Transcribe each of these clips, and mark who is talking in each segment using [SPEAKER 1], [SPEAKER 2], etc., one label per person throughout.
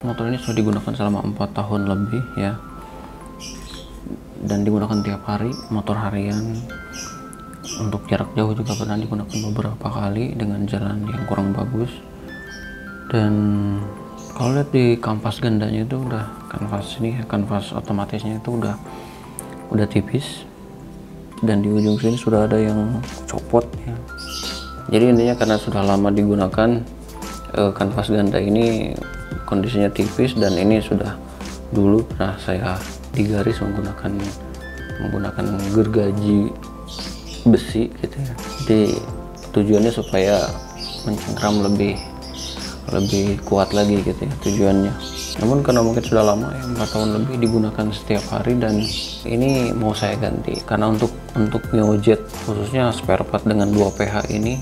[SPEAKER 1] Motor ini sudah digunakan selama 4 tahun lebih ya, dan digunakan tiap hari, motor harian. Untuk jarak jauh juga pernah digunakan beberapa kali dengan jalan yang kurang bagus. Dan kalau lihat di kanvas gandanya itu udah kanvas otomatisnya itu udah tipis, dan di ujung sini sudah ada yang copot ya. Jadi intinya karena sudah lama digunakan, kanvas ganda ini kondisinya tipis, dan ini sudah dulu pernah saya digaris menggunakan gergaji besi gitu ya. Jadi tujuannya supaya mencengkram lebih kuat lagi gitu ya tujuannya. Namun karena mungkin sudah lama ya, 4 tahun lebih digunakan setiap hari, dan ini mau saya ganti karena untuk Mio Jet khususnya spare part dengan 2 PH ini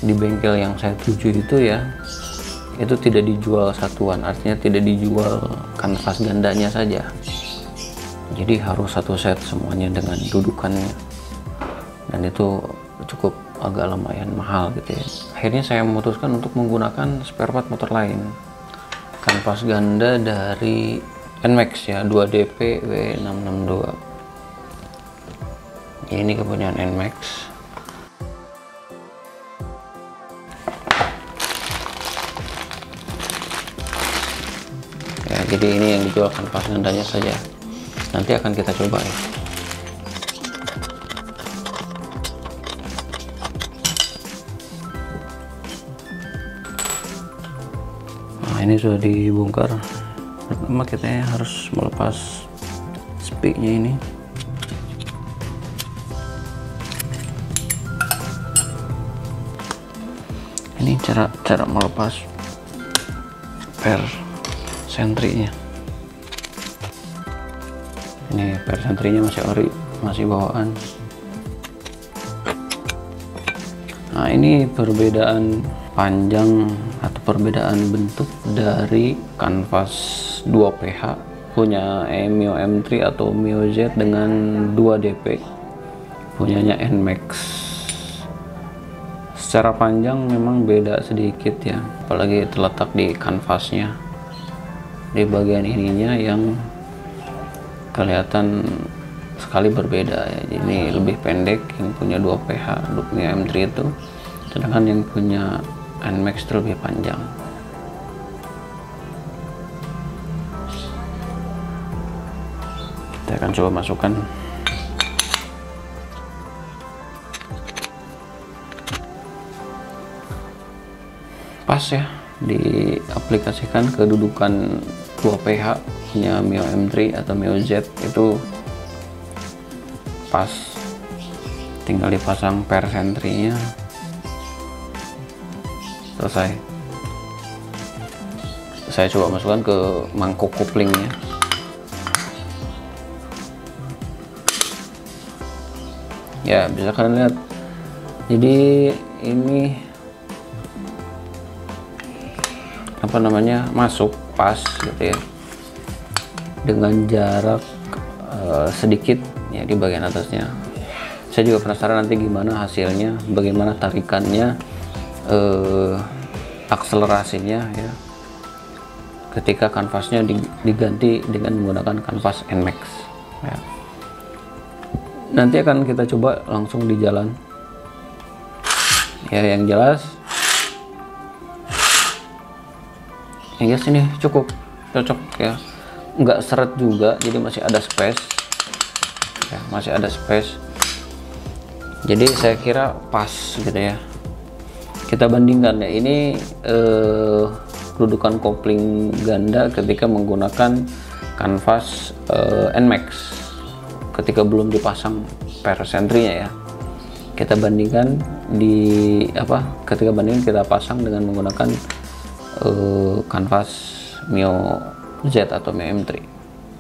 [SPEAKER 1] di bengkel yang saya tuju itu ya, itu tidak dijual satuan, artinya tidak dijual kanvas gandanya saja. Jadi harus satu set semuanya dengan dudukannya, dan itu cukup agak lumayan mahal gitu ya. Akhirnya saya memutuskan untuk menggunakan spare part motor lain, kanvas ganda dari NMAX ya, 2DP W662. Ini kepunyaan NMAX. Ya, jadi ini yang dijual kanvas gandanya saja. Nanti akan kita coba ya. Nah, ini sudah dibongkar. Pertama kita harus melepas spiknya ini. Ini cara melepas per sentrinya. Ini per sentrinya masih ori, masih bawaan. Nah, ini perbedaan panjang atau perbedaan bentuk dari kanvas 2PH punya Mio M3 atau Mio Z dengan 2DP punyanya NMAX. Secara panjang memang beda sedikit ya, apalagi terletak di kanvasnya. Di bagian ininya yang kelihatan sekali berbeda ya. Ini lebih pendek yang punya 2PH Mio M3 itu, sedangkan yang punya NMAX itu lebih panjang. Kita akan coba masukkan. Pas ya, diaplikasikan kedudukan 2PH punya Mio M3 atau Mio Z itu pas, tinggal dipasang per sentrinya, selesai. Saya coba masukkan ke mangkok koplingnya. Ya, bisa kalian lihat. Jadi ini apa namanya, masuk pas gitu ya, dengan jarak sedikit ya di bagian atasnya. Saya juga penasaran nanti gimana hasilnya, bagaimana tarikannya, akselerasinya ya, ketika kanvasnya diganti dengan menggunakan kanvas NMAX ya. Nanti akan kita coba langsung di jalan ya, yang jelas ini cukup cocok ya, nggak seret juga, jadi masih ada space ya, masih ada space. Jadi saya kira pas gitu ya. Kita bandingkan ya, ini kedudukan kopling ganda ketika menggunakan kanvas NMAX ketika belum dipasang per sentrinya ya. Kita bandingkan ketika kita pasang dengan menggunakan kanvas Mio Z atau Mio M3.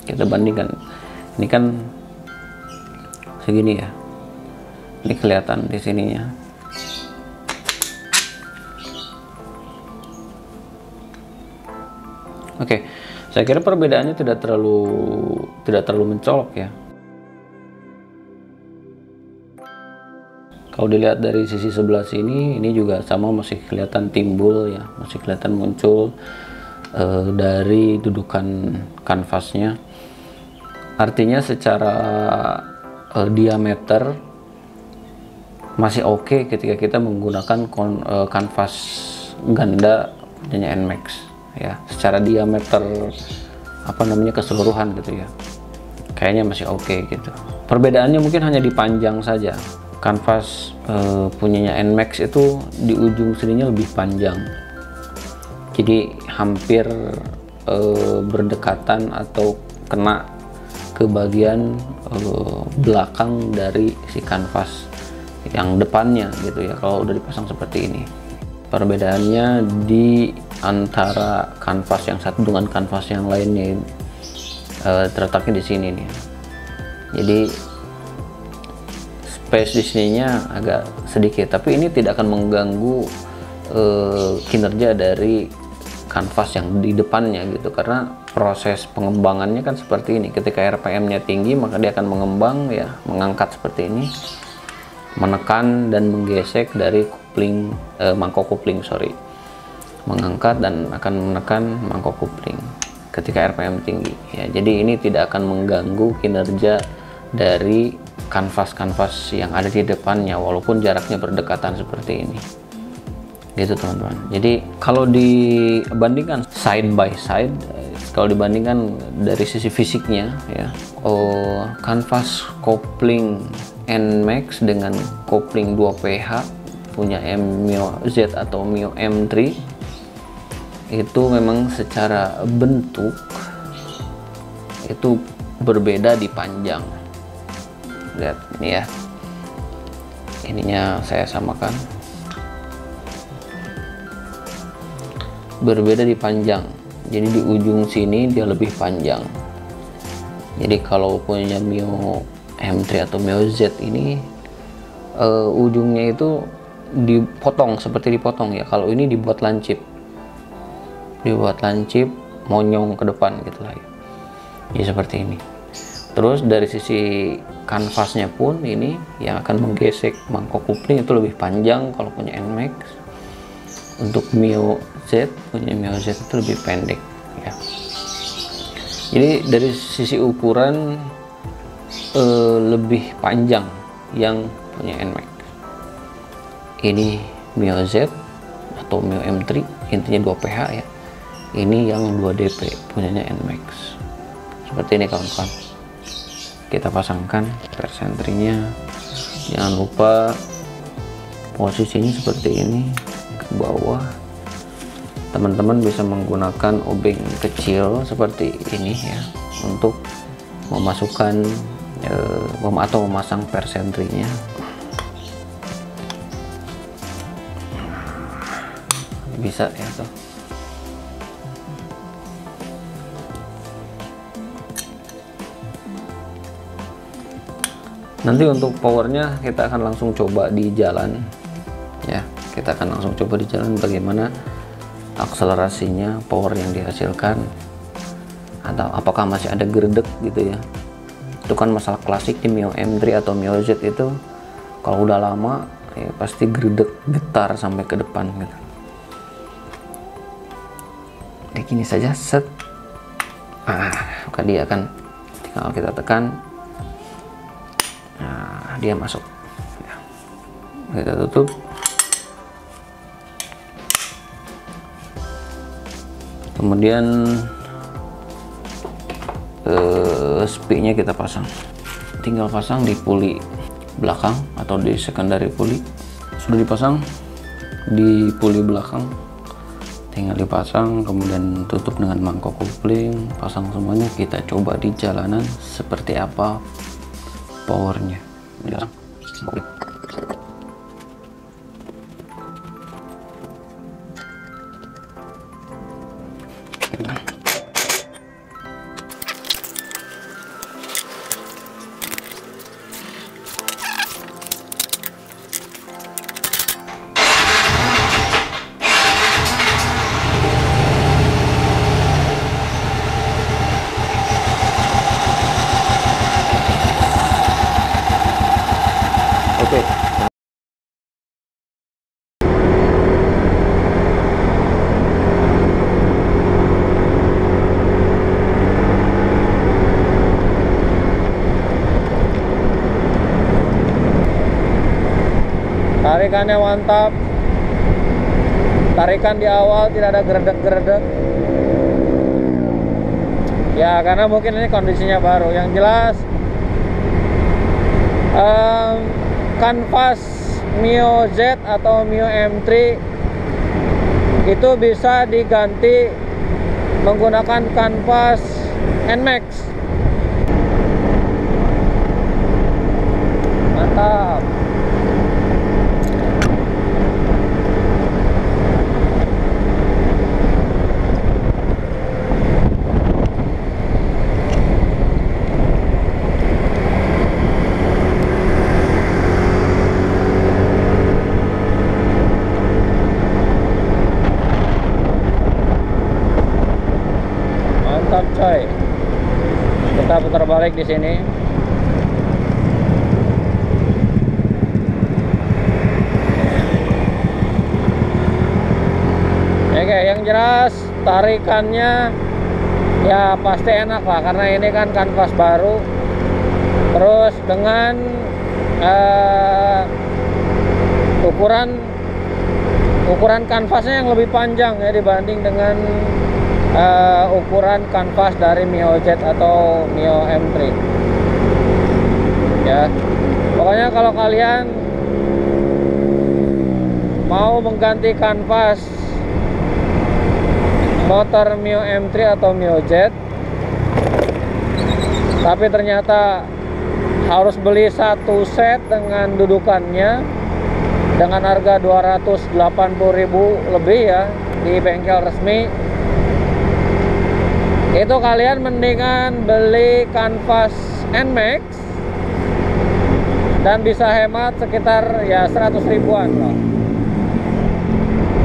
[SPEAKER 1] Kita bandingkan, ini kan segini ya, ini kelihatan di sininya. Oke, saya kira perbedaannya tidak terlalu mencolok ya. Kalau dilihat dari sisi sebelah sini, ini juga sama, masih kelihatan timbul ya, masih kelihatan muncul dari dudukan kanvasnya. Artinya secara diameter masih oke ketika kita menggunakan kanvas ganda punyanya NMAX ya. Secara diameter keseluruhan gitu ya, kayaknya masih oke gitu. Perbedaannya mungkin hanya di panjang saja. Kanvas punyanya NMAX itu di ujung sininya lebih panjang, jadi hampir berdekatan atau kena ke bagian belakang dari si kanvas yang depannya gitu ya, kalau udah dipasang seperti ini. Perbedaannya di antara kanvas yang satu dengan kanvas yang lainnya terletaknya di sini nih. Jadi space di sininya agak sedikit, tapi ini tidak akan mengganggu kinerja dari kanvas yang di depannya gitu, karena proses pengembangannya kan seperti ini. Ketika RPM-nya tinggi, maka dia akan mengembang ya, mengangkat seperti ini, menekan dan menggesek dari mangkok kopling, mengangkat dan akan menekan mangkok kopling ketika RPM tinggi ya. Jadi ini tidak akan mengganggu kinerja dari kanvas-kanvas yang ada di depannya walaupun jaraknya berdekatan seperti ini gitu teman-teman. Jadi kalau dibandingkan side by side, kalau dibandingkan dari sisi fisiknya ya, kanvas kopling NMAX dengan kopling 2PH punya Mio Z atau Mio M3 itu memang secara bentuk itu berbeda di panjang. Lihat ini ya, ininya saya samakan, berbeda di panjang. Jadi di ujung sini dia lebih panjang. Jadi kalau punya Mio M3 atau Mio Z ini ujungnya itu dipotong, seperti dipotong ya. Kalau ini dibuat lancip, monyong ke depan gitu lah ya. Jadi seperti ini. Terus dari sisi kanvasnya pun ini yang akan menggesek mangkok kopling itu lebih panjang kalau punya NMAX. Untuk Mio Z, punya Mio Z itu lebih pendek ya. Jadi dari sisi ukuran lebih panjang yang punya NMAX. Ini Mio Z atau Mio M3, intinya 2PH ya. Ini yang 2DP punyanya NMAX. Seperti ini kawan-kawan. Kita pasangkan per sentrinya. Jangan lupa posisinya seperti ini, ke bawah. Teman-teman bisa menggunakan obeng kecil seperti ini ya untuk memasukkan atau memasang per sentrinya. Bisa ya tuh. Nanti untuk powernya kita akan langsung coba di jalan ya. Kita akan langsung coba di jalan bagaimana akselerasinya, power yang dihasilkan, atau apakah masih ada gerdek gitu ya. Itu kan masalah klasik di Mio M3 atau Mio Z itu, kalau udah lama ya pasti gerdek, getar sampai ke depan gitu. Kayak gini saja, set, maka dia akan tinggal kita tekan. Nah, dia masuk ya. Kita tutup. Kemudian spiknya kita pasang, tinggal pasang di puli belakang atau di secondary pulley sudah dipasang di pulley belakang, tinggal dipasang kemudian tutup dengan mangkok kopling, pasang semuanya. Kita coba di jalanan seperti apa powernya. Oke. Tarikannya mantap. Tarikan di awal tidak ada geredek-geredek. Ya, karena mungkin ini kondisinya baru. Yang jelas kanvas Mio Z atau Mio M3 itu bisa diganti menggunakan kanvas NMAX. Mantap. Mantap coy. Kita putar balik di sini. Oke, yang jelas tarikannya ya pasti enak lah, karena ini kan kanvas baru. Terus dengan ukuran kanvasnya yang lebih panjang ya dibanding dengan ukuran kanvas dari Mio Z atau Mio M3 ya. Pokoknya kalau kalian mau mengganti kanvas motor Mio M3 atau Mio Z tapi ternyata harus beli satu set dengan dudukannya dengan harga 280.000 lebih ya di bengkel resmi, itu kalian mendingan beli kanvas NMAX dan bisa hemat sekitar ya 100 ribuan loh.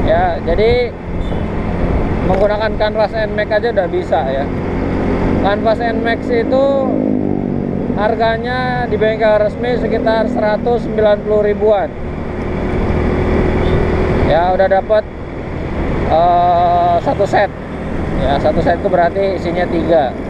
[SPEAKER 1] Ya, jadi menggunakan kanvas NMAX aja udah bisa ya. Kanvas NMAX itu harganya di bengkel resmi sekitar 190 ribuan. Ya, udah dapat satu set. Ya, satu set itu berarti isinya 3.